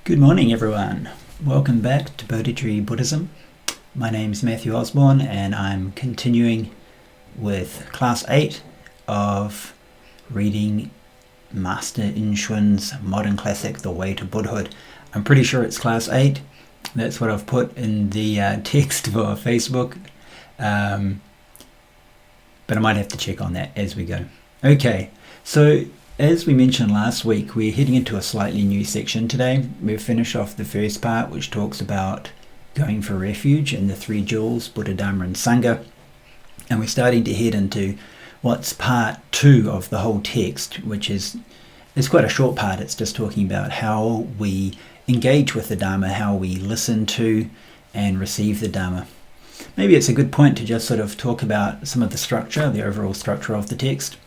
Good morning, everyone. Welcome back to Bodhidharma Buddhism. My name is Matthew Osborne, and I'm continuing with Class 8 of reading Master Yin Shun's modern classic, The Way to Buddhahood. I'm pretty sure it's Class 8. That's what I've put in the text for Facebook. But I might have to check on that as we go. Okay, so as we mentioned last week, we're heading into a slightly new section today. We've finished off the first part, which talks about going for refuge in the three jewels, Buddha, Dharma and Sangha. And we're starting to head into what's part 2 of the whole text, which is quite a short part. It's just talking about how we engage with the Dharma, how we listen to and receive the Dharma. Maybe it's a good point to just sort of talk about some of the structure, the overall structure of the text.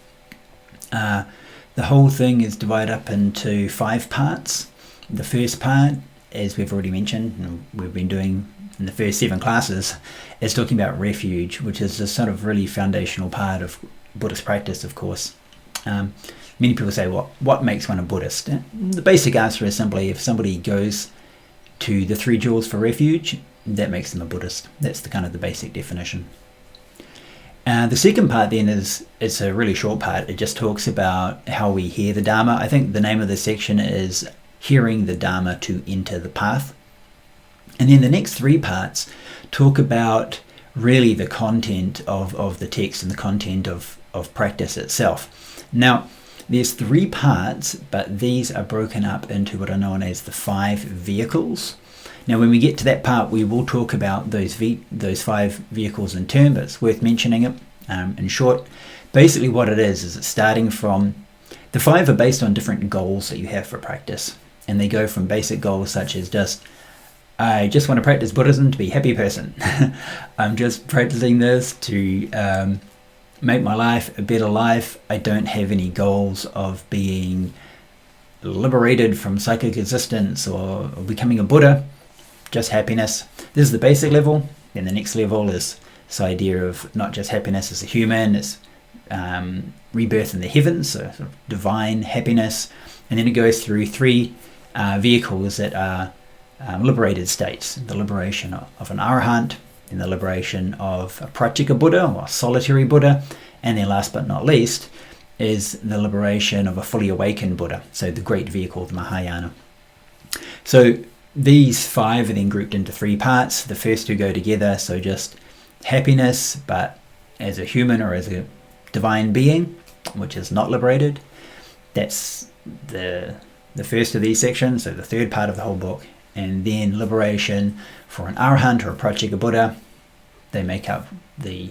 The whole thing is divided up into 5 parts. The first part, as we've already mentioned, and we've been doing in the first 7 classes, is talking about refuge, which is a sort of really foundational part of Buddhist practice, of course. Many people say, well, what makes one a Buddhist? The basic answer is simply if somebody goes to the 3 jewels for refuge, that makes them a Buddhist. That's the basic definition. The second part then is a really short part. It just talks about how we hear the Dharma. I think the name of the section is Hearing the Dharma to Enter the Path. And then the next 3 parts talk about really the content of the text and the content of practice itself. Now, there's 3 parts, but these are broken up into what are known as the 5 vehicles. Now, when we get to that part, we will talk about those 5 vehicles in turn, but it's worth mentioning it in short. Basically, what it is it's starting from, the 5 are based on different goals that you have for practice. And they go from basic goals such as I just want to practice Buddhism to be a happy person. I'm just practicing this to make my life a better life. I don't have any goals of being liberated from psychic existence or becoming a Buddha. Just happiness. This is the basic level. Then the next level is this idea of not just happiness as a human, it's rebirth in the heavens, so sort of divine happiness. And then it goes through 3 vehicles that are liberated states. The liberation of an arahant, and the liberation of a pratchika Buddha or solitary Buddha, and then last but not least is the liberation of a fully awakened Buddha, so the great vehicle, the Mahāyāna. So these 5 are then grouped into 3 parts. The first 2 go together, so just happiness, but as a human or as a divine being, which is not liberated. That's the first of these sections, so the 3rd part of the whole book. And then liberation for an arahant or a pratchika Buddha. They make up the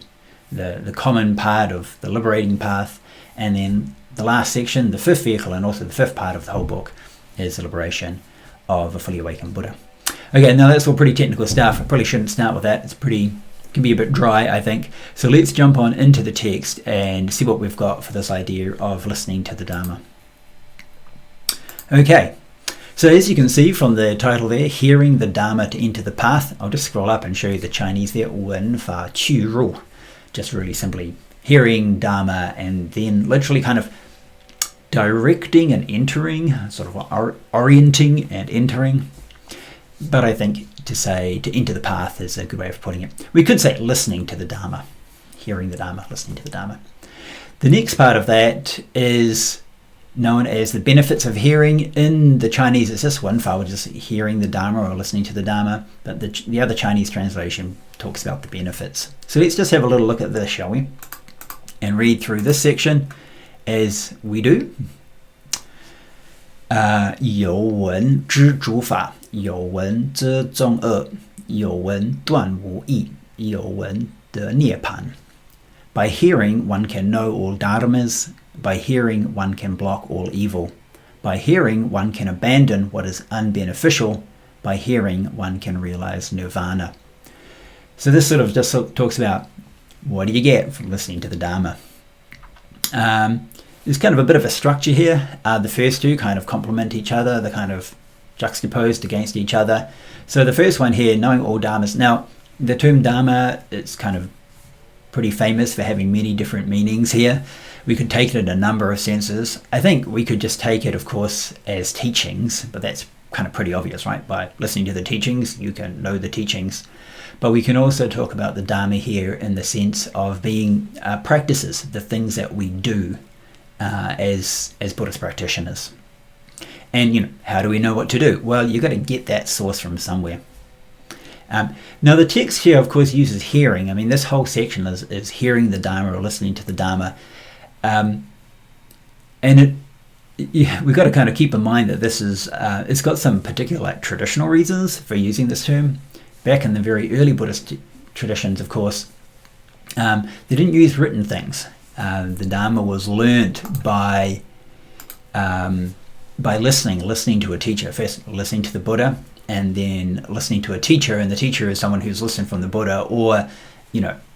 common part of the liberating path. And then the last section, the 5th vehicle, and also the 5th part of the whole book, is the liberation of a fully awakened Buddha. Okay, now that's all pretty technical stuff. I probably shouldn't start with that. Can be a bit dry, I think. So let's jump on into the text and see what we've got for this idea of listening to the Dharma. Okay, so as you can see from the title there, Hearing the Dharma to Enter the Path, I'll just scroll up and show you the Chinese there, 文法去入, just really simply hearing Dharma and then literally kind of directing and entering, sort of orienting and entering. But I think to say to enter the path is a good way of putting it. We could say listening to the Dharma, hearing the Dharma, listening to the Dharma. The next part of that is known as the benefits of hearing. In the Chinese, it's just 文法, which is hearing the Dharma or listening to the Dharma. But the other Chinese translation talks about the benefits. So let's just have a little look at this, shall we? And read through this section as we do. 有闻知诸法，有闻知众恶，有闻断无益，有闻得涅槃. By hearing, one can know all dharmas. By hearing, one can block all evil. By hearing, one can abandon what is unbeneficial. By hearing, one can realize nirvana. So this sort of just talks about what do you get from listening to the Dharma. There's kind of a bit of a structure here. The first 2 kind of complement each other. They're kind of juxtaposed against each other. So the first one here, knowing all dharmas. Now, the term Dharma, it's kind of pretty famous for having many different meanings here. We could take it in a number of senses. I think we could just take it, of course, as teachings, but that's kind of pretty obvious, right? By listening to the teachings, you can know the teachings. But we can also talk about the Dharma here in the sense of being practices, the things that we do as Buddhist practitioners. And, how do we know what to do? Well, you've got to get that source from somewhere. Now, the text here, of course, uses hearing. I mean, this whole section is hearing the Dharma or listening to the Dharma. And we've got to kind of keep in mind that this is, it's got some particular traditional reasons for using this term. Back in the very early Buddhist traditions, of course, they didn't use written things. The Dharma was learnt by listening to a teacher. First, listening to the Buddha, and then listening to a teacher. And the teacher is someone who's listened from the Buddha, or,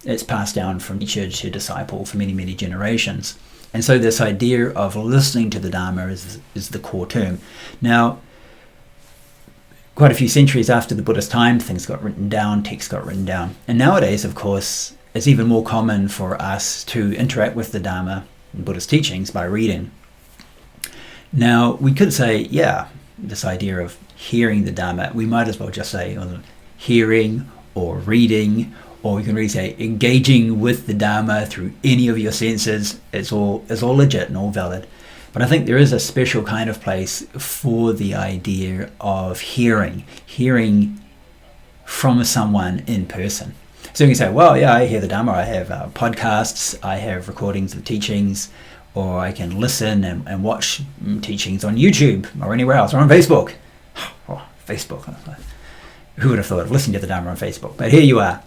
it's passed down from teacher to disciple for many, many generations. And so this idea of listening to the Dharma is the core term. Now, quite a few centuries after the Buddha's time, things got written down, texts got written down. And nowadays, of course, it's even more common for us to interact with the Dharma and Buddhist teachings by reading. Now, we could say, this idea of hearing the Dharma, we might as well just say hearing or reading, or we can really say engaging with the Dharma through any of your senses. It's all legit and all valid. But I think there is a special kind of place for the idea of hearing from someone in person. So you can say, well, I hear the Dharma. I have podcasts, I have recordings of teachings, or I can listen and watch teachings on YouTube or anywhere else, or on Facebook. Oh, Facebook. Who would have thought of listening to the Dharma on Facebook? But here you are.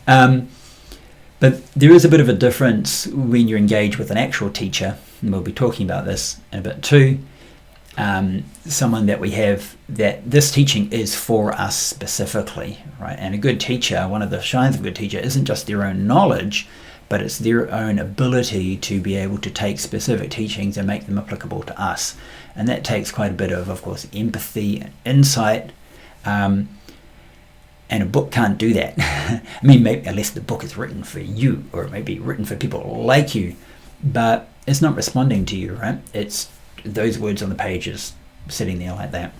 But there is a bit of a difference when you engage with an actual teacher, and we'll be talking about this in a bit too. Someone that we have, that this teaching is for us specifically, right? And a good teacher, one of the signs of a good teacher isn't just their own knowledge, but it's their own ability to be able to take specific teachings and make them applicable to us. And that takes quite a bit of course, empathy and insight. And a book can't do that. I mean, maybe, unless the book is written for you, or it may be written for people like you, but it's not responding to you, right? It's those words on the pages sitting there like that.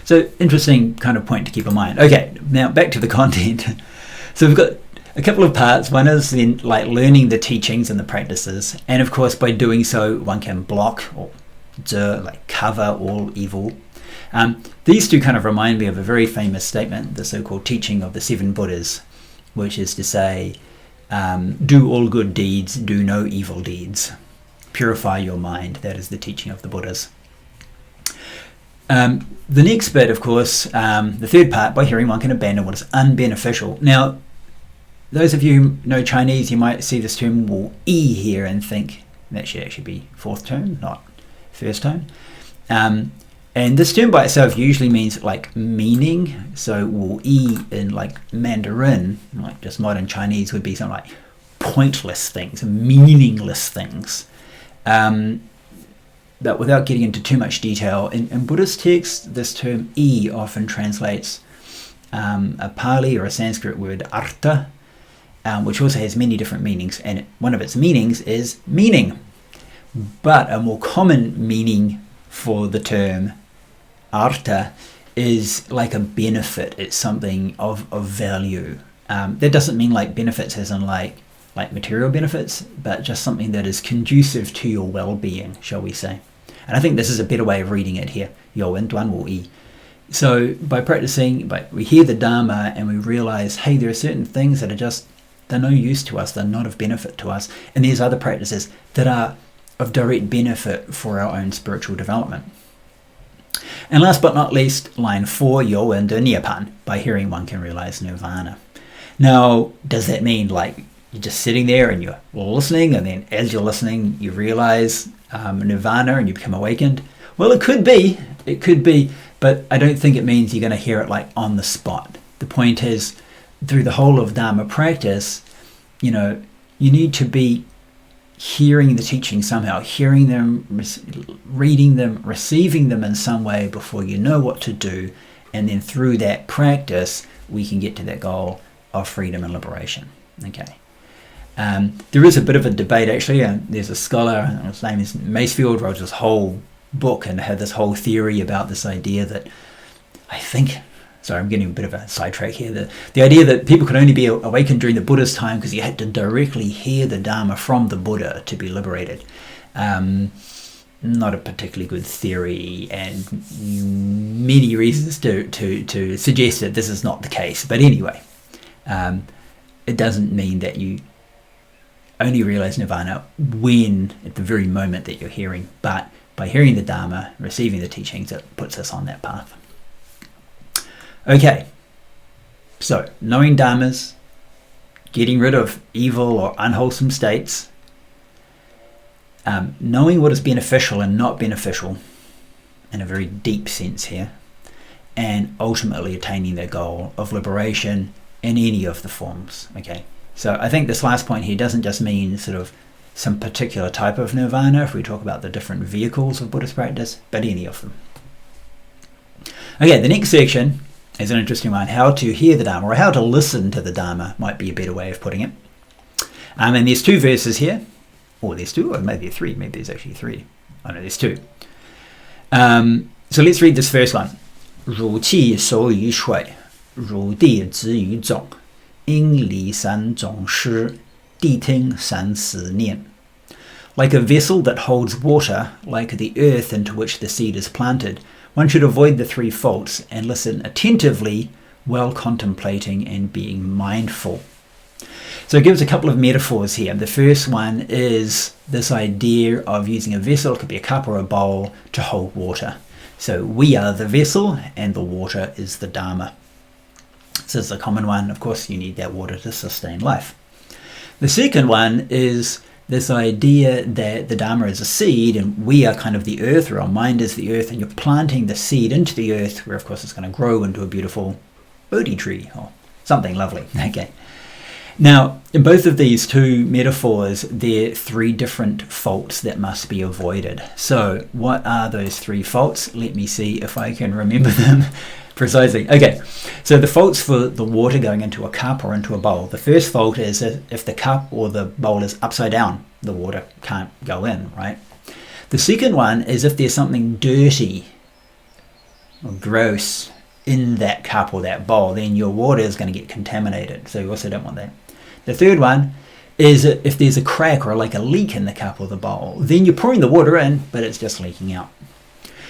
So, interesting kind of point to keep in mind. Okay, now back to the content. So we've got a couple of parts. One is then like learning the teachings and the practices, and of course by doing so one can block or cover all evil. These two kind of remind me of a very famous statement, the so-called teaching of the 7 Buddhas, which is to say, do all good deeds, do no evil deeds. Purify your mind. That is the teaching of the Buddhas. The next bit, of course, the third part, by hearing one can abandon what is unbeneficial. Now, those of you who know Chinese, you might see this term wu yi here and think that should actually be 4th tone, not 1st tone. And this term by itself usually means like meaning. So wu yi in like Mandarin, like just modern Chinese, would be something like pointless things, meaningless things. But without getting into too much detail, in Buddhist texts, this term yi often translates a Pali or a Sanskrit word artha, which also has many different meanings. And one of its meanings is meaning. But a more common meaning for the term artha is like a benefit. It's something of value. That doesn't mean like benefits as in like material benefits, but just something that is conducive to your well-being, shall we say. And I think this is a better way of reading it here. Yo wen duan wu yi. So by practicing, we hear the Dharma and we realize, hey, there are certain things that are they're no use to us, they're not of benefit to us. And there's other practices that are of direct benefit for our own spiritual development. And last but not least, line 4, yo wen de nibbān. By hearing one can realize nirvana. Now, does that mean like you're just sitting there and you're listening, and then as you're listening you realize nirvana and you become awakened? Well, it could be, but I don't think it means you're going to hear it like on the spot. The point is, through the whole of Dharma practice, you need to be hearing the teaching somehow, hearing them, reading them, receiving them in some way before you know what to do, and then through that practice we can get to that goal of freedom and liberation. Okay. There is a bit of a debate actually. There's a scholar, his name is Macefield, wrote this whole book and had this whole theory about this idea that sorry, I'm getting a bit of a sidetrack here. The idea that people could only be awakened during the Buddha's time because you had to directly hear the Dharma from the Buddha to be liberated. Not a particularly good theory, and many reasons to suggest that this is not the case. But anyway, it doesn't mean that you only realize nirvana at the very moment that you're hearing, but by hearing the Dharma, receiving the teachings, it puts us on that path. Okay, so knowing Dharmas, getting rid of evil or unwholesome states, knowing what is beneficial and not beneficial in a very deep sense here, and ultimately attaining the goal of liberation in any of the forms. Okay, so I think this last point here doesn't just mean sort of some particular type of nirvana if we talk about the different vehicles of Buddhist practice, but any of them. Okay, the next section is an interesting one. How to hear the Dharma, or how to listen to the Dharma might be a better way of putting it. And there's 2 verses here. Or there's 2, or maybe 3. Maybe there's actually 3. Oh no, there's 2. So let's read this first one. 汝气守于水，汝地止于种，因离三种师，谛听三思念。Like a vessel that holds water, like the earth into which the seed is planted, one should avoid the 3 faults and listen attentively while contemplating and being mindful. So it gives a couple of metaphors here. The first one is this idea of using a vessel, it could be a cup or a bowl, to hold water. So we are the vessel and the water is the Dharma. So it's a common one. Of course, you need that water to sustain life. The second one is this idea that the Dharma is a seed and we are kind of the earth, or our mind is the earth, and you're planting the seed into the earth where of course it's going to grow into a beautiful Bodhi tree or something lovely. Okay. Now, in both of these 2 metaphors, there are 3 different faults that must be avoided. So what are those 3 faults? Let me see if I can remember them precisely. Okay, so the faults for the water going into a cup or into a bowl. The first fault is if the cup or the bowl is upside down, the water can't go in, right? The second one is if there's something dirty or gross in that cup or that bowl, then your water is going to get contaminated. So you also don't want that. The third one is if there's a crack or like a leak in the cup or the bowl, then you're pouring the water in, but it's just leaking out.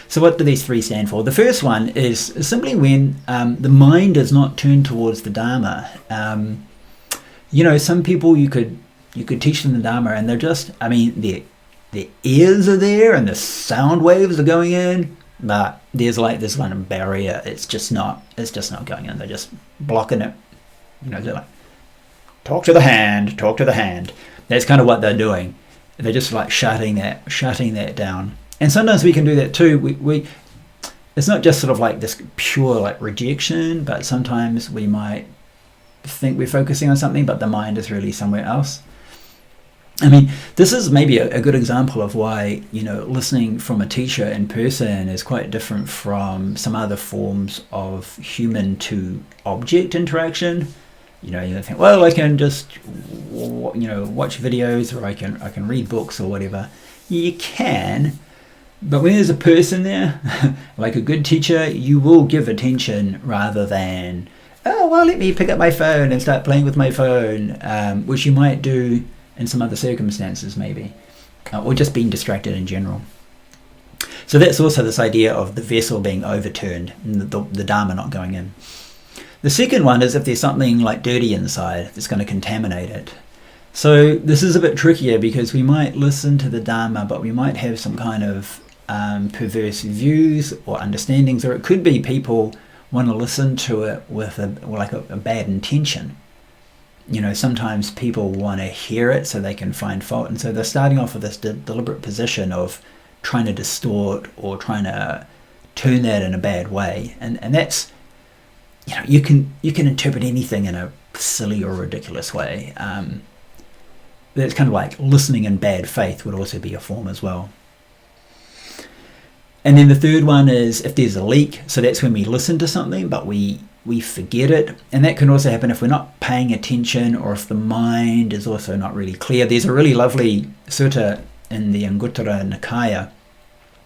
So what do these 3 stand for? The first one is simply when the mind is not turned towards the Dharma. Some people you could teach them the Dharma and they're just, their ears are there and the sound waves are going in, but there's like this kind of barrier. It's just not going in. They're just blocking it. They're like, talk to the hand. That's kind of what they're doing. They're just like shutting that down. And sometimes we can do that too. We it's not just sort of like this pure like rejection, but sometimes we might think we're focusing on something, but the mind is really somewhere else. This is maybe a good example of why, listening from a teacher in person is quite different from some other forms of human to object interaction. You think, well, I can just, watch videos, or I can read books or whatever. You can, but when there's a person there, like a good teacher, you will give attention rather than, oh, well, let me pick up my phone and start playing with my phone, which you might do in some other circumstances maybe, or just being distracted in general. So that's also this idea of the vessel being overturned and the Dharma not going in. The second one is if there's something like dirty inside that's going to contaminate it. So this is a bit trickier because we might listen to the Dharma, but we might have some kind of perverse views or understandings, or it could be people want to listen to it with a bad intention. Sometimes people want to hear it so they can find fault, and so they're starting off with this deliberate position of trying to distort or trying to turn that in a bad way, and that's, you can interpret anything in a silly or ridiculous way. That's kind of like listening in bad faith would also be a form as well. And then the third one is if there's a leak. So that's when we listen to something but we forget it, and that can also happen if we're not paying attention or if the mind is also not really clear. There's a really lovely sutta in the Anguttara Nikaya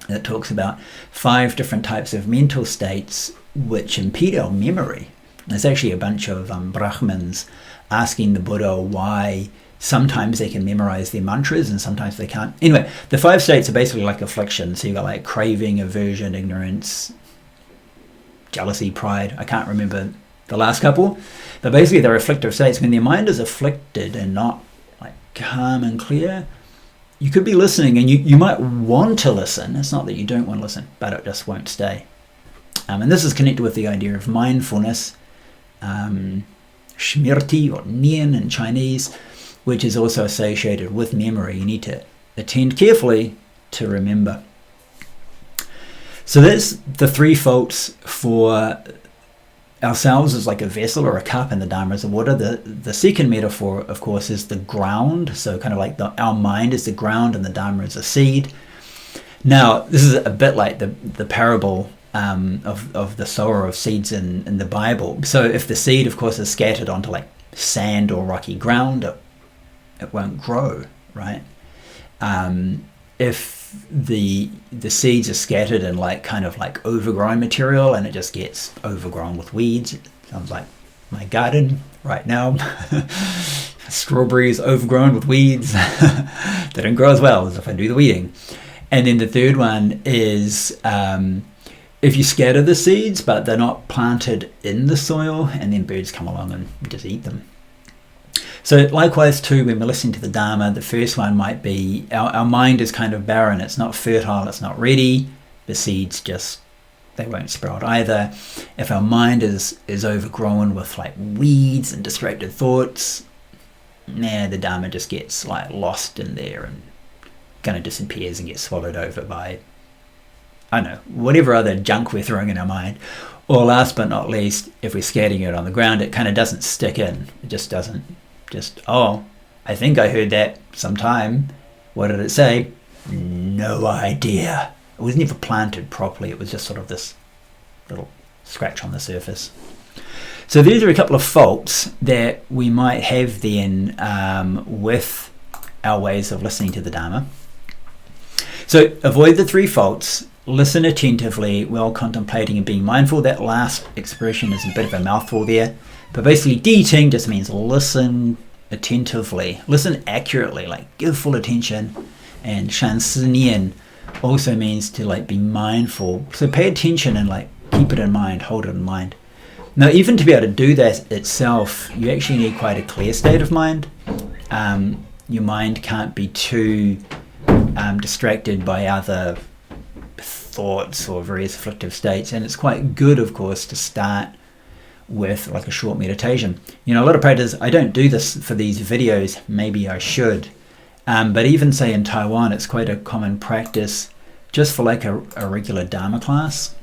that talks about 5 different types of mental states which impede our memory. There's actually a bunch of Brahmins asking the Buddha why sometimes they can memorize their mantras and sometimes they can't. Anyway, the 5 states are basically like affliction. So you've got like craving, aversion, ignorance, jealousy, pride. I can't remember the last couple, but basically they're afflictive states. When their mind is afflicted and not like calm and clear, you could be listening and you might want to listen. It's not that you don't want to listen, but it just won't stay. And this is connected with the idea of mindfulness, Shmirti or Nian in Chinese, which is also associated with memory. You need to attend carefully to remember. So that's the 3 faults for ourselves as like a vessel or a cup, and the Dharma is the water. The second metaphor, of course, is the ground. So kind of like our mind is the ground and the Dharma is a seed. Now, this is a bit like the parable of the sower of seeds in the Bible. So if the seed, of course, is scattered onto like sand or rocky ground, it won't grow, right? If the seeds are scattered in like kind of like overgrown material and it just gets overgrown with weeds, it sounds like my garden right now. Strawberries overgrown with weeds. They don't grow as well as if I do the weeding. And then the third one is if you scatter the seeds but they're not planted in the soil, and then birds come along and just eat them. So likewise too, when we're listening to the Dharma, the first one might be our mind is kind of barren. It's not fertile, it's not ready. The seeds they won't sprout either. If our mind is overgrown with like weeds and distracted thoughts, the Dharma just gets like lost in there and kind of disappears and gets swallowed over by, I don't know, whatever other junk we're throwing in our mind. Or last but not least, if we're scattering it on the ground, it kind of doesn't stick in. It just doesn't. Oh, I think I heard that sometime. What did it say? No idea. It was never planted properly. It was just sort of this little scratch on the surface. So these are a couple of faults that we might have then with our ways of listening to the Dharma. So avoid the 3 faults. Listen attentively while contemplating and being mindful. That last expression is a bit of a mouthful there. But basically, diting just means listen attentively, listen accurately, like give full attention. And shan si nian also means to like be mindful. So pay attention and like keep it in mind, hold it in mind. Now, even to be able to do that itself, you actually need quite a clear state of mind. Your mind can't be too distracted by other thoughts or various afflictive states, and it's quite good, of course, to start with like a short meditation. A lot of practice, I don't do this for these videos, maybe I should, but even say in Taiwan it's quite a common practice just for like a regular Dharma class.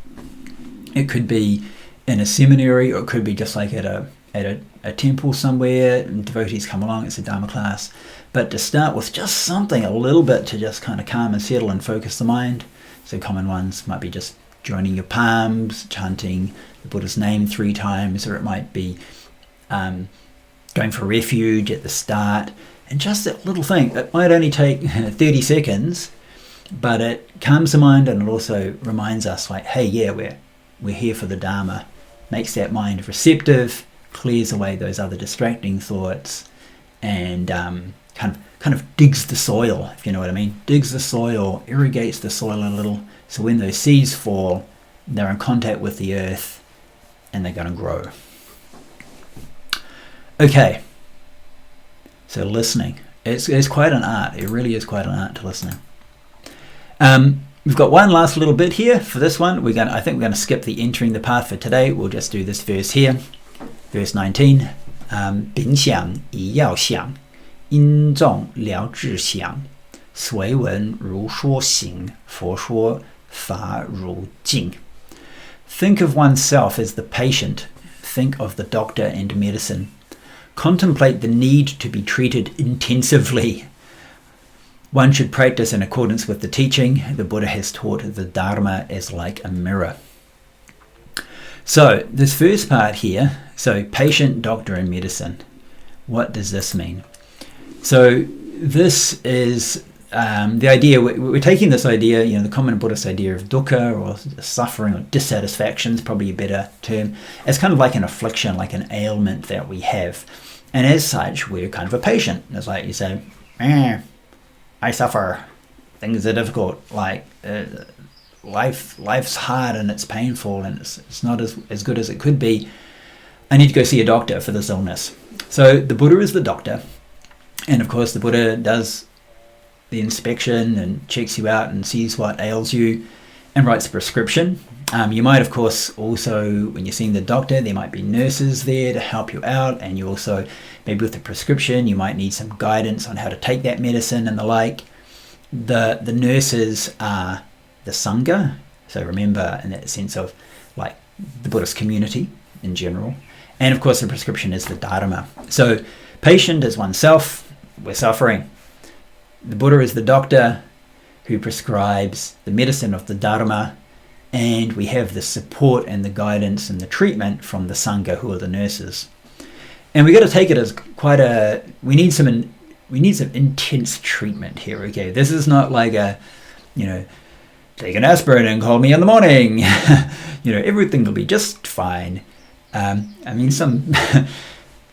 It could be in a seminary, or it could be just like at a temple somewhere and devotees come along, it's a Dharma class. But to start with just something a little bit to just kind of calm and settle and focus the mind. So common ones might be just joining your palms, chanting the Buddha's name 3 times, or it might be going for refuge at the start. And just that little thing, it might only take 30 seconds, but it calms the mind and it also reminds us like, hey, yeah, we're here for the Dharma. Makes that mind receptive, clears away those other distracting thoughts, and kind of digs the soil, if you know what I mean. Digs the soil, irrigates the soil a little, so when those seeds fall, they're in contact with the earth and they're going to grow. Okay, so listening. It's quite an art. It really is quite an art to listening. We've got one last little bit here for this one. I think we're going to skip the entering the path for today. We'll just do this verse here, verse 19. 秉想以要想 因众了智想 随文如说行 佛说法如镜 Think of oneself as the patient. Think of the doctor and medicine. Contemplate the need to be treated intensively. One should practice in accordance with the teaching. The Buddha has taught the Dharma as like a mirror. So this first part here, so patient, doctor and medicine. What does this mean? So this is the idea, we're taking this idea, the common Buddhist idea of dukkha or suffering or dissatisfaction is probably a better term, as kind of like an affliction, like an ailment that we have. And as such, we're kind of a patient. It's like you say, I suffer, things are difficult, like life's hard and it's painful and it's not as good as it could be. I need to go see a doctor for this illness. So the Buddha is the doctor. And of course the Buddha does the inspection and checks you out and sees what ails you and writes a prescription. You might, of course, also, when you're seeing the doctor, there might be nurses there to help you out, and you also, maybe with the prescription, you might need some guidance on how to take that medicine and the like. The nurses are the Sangha, so remember, in that sense of like the Buddhist community in general. And of course, the prescription is the Dharma. So patient is oneself, we're suffering. The Buddha is the doctor who prescribes the medicine of the Dharma, and we have the support and the guidance and the treatment from the Sangha, who are the nurses. And we got to take it as quite we need some intense treatment here. Okay, this is not like take an aspirin and call me in the morning. Everything will be just fine.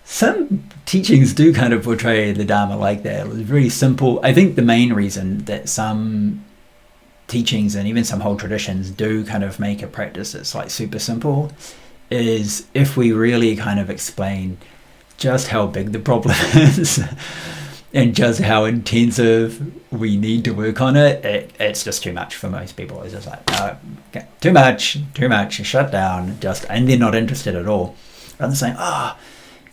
Some teachings do kind of portray the Dharma like that. It was very simple. I think the main reason that some teachings and even some whole traditions do kind of make a practice that's like super simple is if we really kind of explain just how big the problem is and just how intensive we need to work on it, it's just too much for most people. It's just like, okay, too much, shut down, and they're not interested at all. Rather than saying,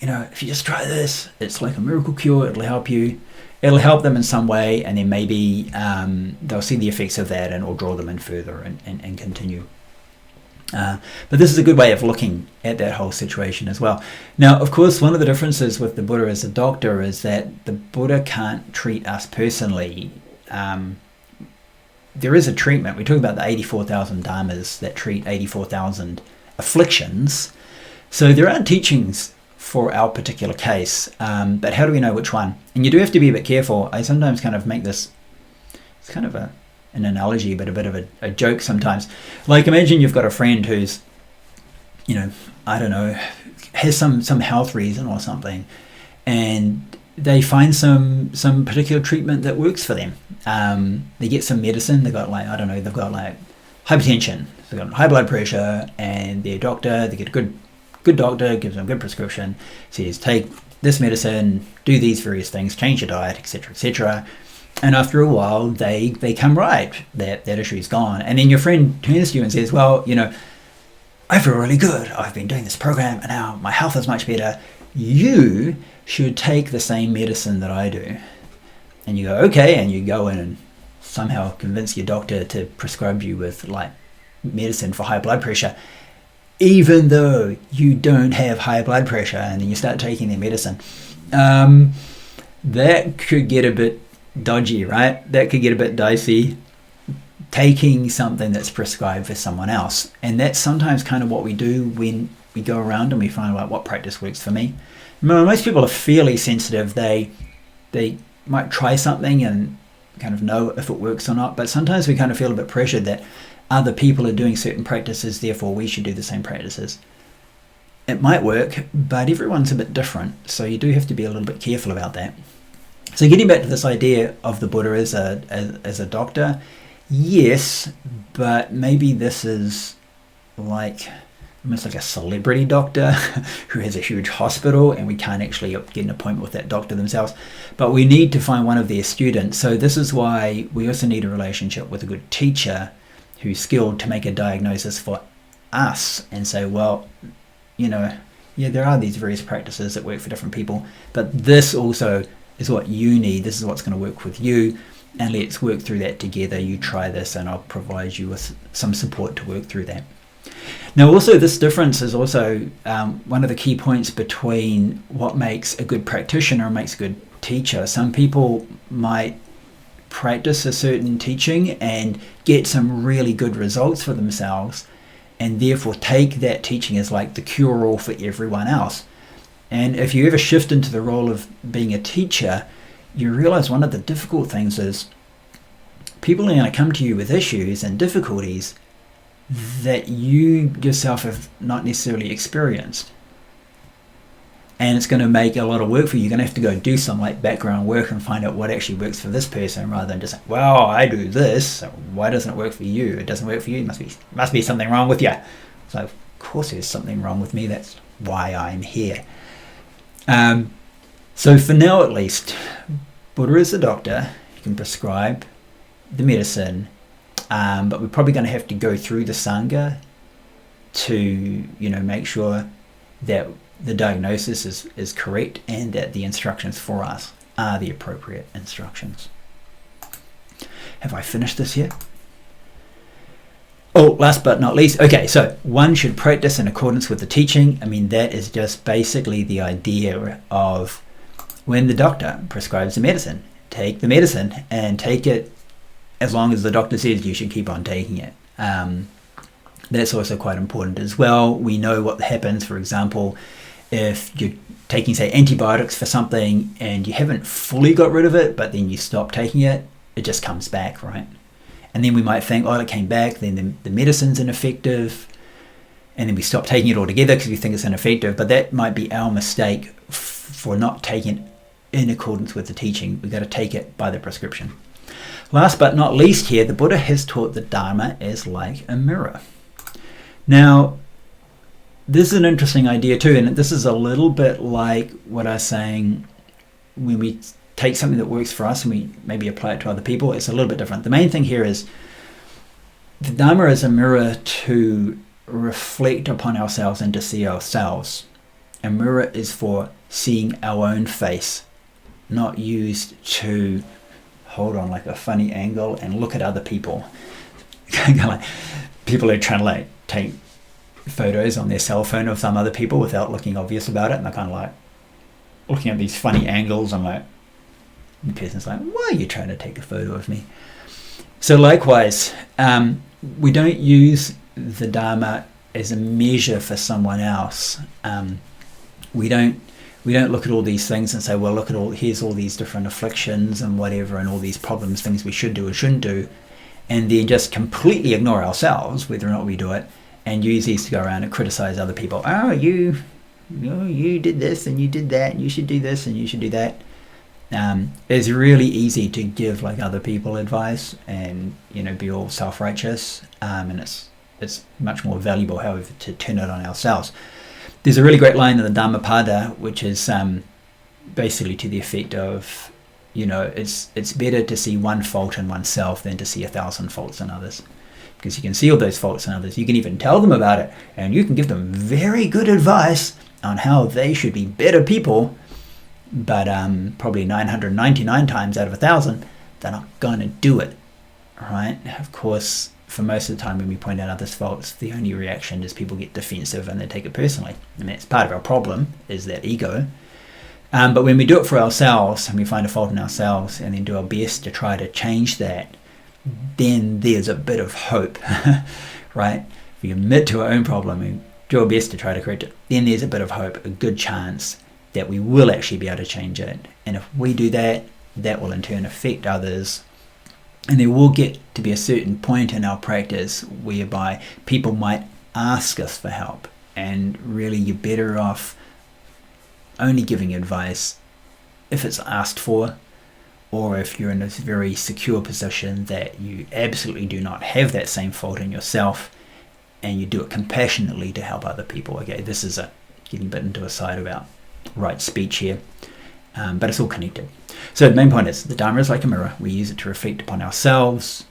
if you just try this, it's like a miracle cure, it'll help you. It'll help them in some way, and then maybe they'll see the effects of that and it'll draw them in further and continue. But this is a good way of looking at that whole situation as well. Now, of course, one of the differences with the Buddha as a doctor is that the Buddha can't treat us personally. There is a treatment. We talk about the 84,000 dharmas that treat 84,000 afflictions. So there are teachings for our particular case, but how do we know which one? And you do have to be a bit careful. I sometimes kind of make this, it's kind of an analogy, but a bit of a joke sometimes. Like imagine you've got a friend who's, has some health reason or something, and they find some particular treatment that works for them. They get some medicine, they've got hypertension, they've got high blood pressure, and their doctor, they get a good doctor, gives them a good prescription, says take this medicine, do these various things, change your diet, etc., etc. And after a while, they come right, that issue is gone. And then your friend turns to you and says, well, I feel really good. I've been doing this program and now my health is much better. You should take the same medicine that I do. And you go, okay, and you go in and somehow convince your doctor to prescribe you with like medicine for high blood pressure, even though you don't have high blood pressure, and then you start taking their medicine. That could get a bit dodgy, right? That could get a bit dicey, taking something that's prescribed for someone else. And that's sometimes kind of what we do when we go around and we find out what practice works for me. Most people are fairly sensitive. They might try something and kind of know if it works or not, but sometimes we kind of feel a bit pressured that other people are doing certain practices, therefore we should do the same practices. It might work, but everyone's a bit different, so you do have to be a little bit careful about that. So getting back to this idea of the Buddha as a doctor, yes, but maybe this is like almost like a celebrity doctor who has a huge hospital, and we can't actually get an appointment with that doctor themselves, but we need to find one of their students. So this is why we also need a relationship with a good teacher who's skilled to make a diagnosis for us and say, well, there are these various practices that work for different people, but this also is what you need. This is what's going to work with you, and let's work through that together. You try this and I'll provide you with some support to work through that. Now also this difference is also one of the key points between what makes a good practitioner and makes a good teacher. Some people might practice a certain teaching and get some really good results for themselves, and therefore take that teaching as like the cure-all for everyone else. And if you ever shift into the role of being a teacher, you realize one of the difficult things is people are going to come to you with issues and difficulties that you yourself have not necessarily experienced. And it's going to make a lot of work for you. You're going to have to go do some like background work and find out what actually works for this person, rather than just like, well, I do this, so why doesn't it work for you? It doesn't work for you. Must be something wrong with you. So of course there's something wrong with me. That's why I'm here. So for now at least, Buddha is the doctor. He can prescribe the medicine, but we're probably going to have to go through the Sangha to, make sure that the diagnosis is correct and that the instructions for us are the appropriate instructions. Have I finished this yet? Oh, last but not least, okay, so one should practice in accordance with the teaching. I mean, that is just basically the idea of when the doctor prescribes the medicine, take the medicine and take it as long as the doctor says you should keep on taking it. That's also quite important as well. We know what happens, for example, if you're taking, say, antibiotics for something and you haven't fully got rid of it, but then you stop taking it, it just comes back, right? And then we might think, oh, it came back, then the medicine's ineffective, and then we stop taking it altogether because we think it's ineffective. But that might be our mistake for not taking it in accordance with the teaching. We've got to take it by the prescription. Last but not least here, the Buddha has taught the Dharma is like a mirror. Now, this is an interesting idea too, and this is a little bit like what I was saying when we take something that works for us and we maybe apply it to other people. It's a little bit different. The main thing here is the Dharma is a mirror to reflect upon ourselves and to see ourselves. A mirror is for seeing our own face, not used to hold on like a funny angle and look at other people. Like people are trying to like take photos on their cell phone of some other people without looking obvious about it, and they're kind of like looking at these funny angles. I'm like, the person's like, why are you trying to take a photo of me? So likewise, we don't use the Dharma as a measure for someone else. We don't look at all these things and say, well, look at here's all these different afflictions and whatever, and all these problems, things we should do or shouldn't do, and then just completely ignore ourselves, whether or not we do it, and use these to go around and criticize other people. Oh, you did this and you did that, and you should do this and you should do that. It's really easy to give like other people advice and be all self-righteous, and it's much more valuable, however, to turn it on ourselves. There's a really great line in the Dhammapada which is basically to the effect of, it's better to see one fault in oneself than to see 1,000 faults in others. Because you can see all those faults in others, you can even tell them about it, and you can give them very good advice on how they should be better people, but probably 999 times out of 1,000, they're not going to do it, right? Of course, for most of the time when we point out others' faults, the only reaction is people get defensive and they take it personally. I mean, it's part of our problem, is that ego. But when we do it for ourselves, and we find a fault in ourselves, and then do our best to try to change that, then there's a bit of hope, right? If we admit to our own problem and do our best to try to correct it, then there's a bit of hope, a good chance that we will actually be able to change it. And if we do that, that will in turn affect others. And there will get to be a certain point in our practice whereby people might ask us for help, and really you're better off only giving advice if it's asked for, or if you're in a very secure position that you absolutely do not have that same fault in yourself, and you do it compassionately to help other people. Okay, this is getting a bit into a side about right speech here, but it's all connected. So the main point is the Dharma is like a mirror. We use it to reflect upon ourselves.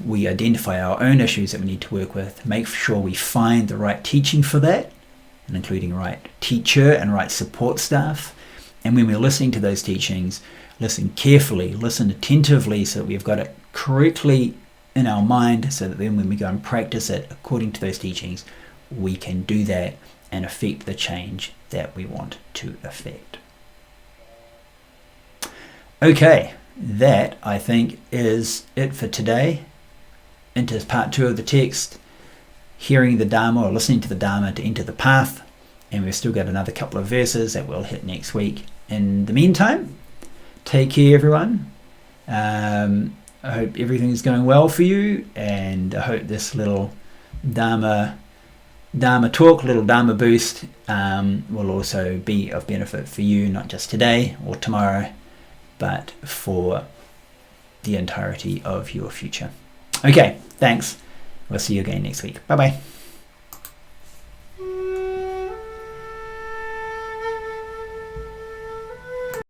We identify our own issues that we need to work with, make sure we find the right teaching for that, and including right teacher and right support staff. And when we're listening to those teachings, listen carefully, listen attentively, so that we've got it correctly in our mind, so that then when we go and practice it according to those teachings, we can do that and affect the change that we want to affect. Okay, that I think is it for today. Into part 2 of the text, hearing the Dharma or listening to the Dharma to enter the path. And we've still got another couple of verses that we'll hit next week. In the meantime, take care everyone. I hope everything's going well for you, and I hope this little Dharma talk, little Dharma boost, will also be of benefit for you, not just today or tomorrow, but for the entirety of your future. Okay, thanks. We'll see you again next week. Bye-bye.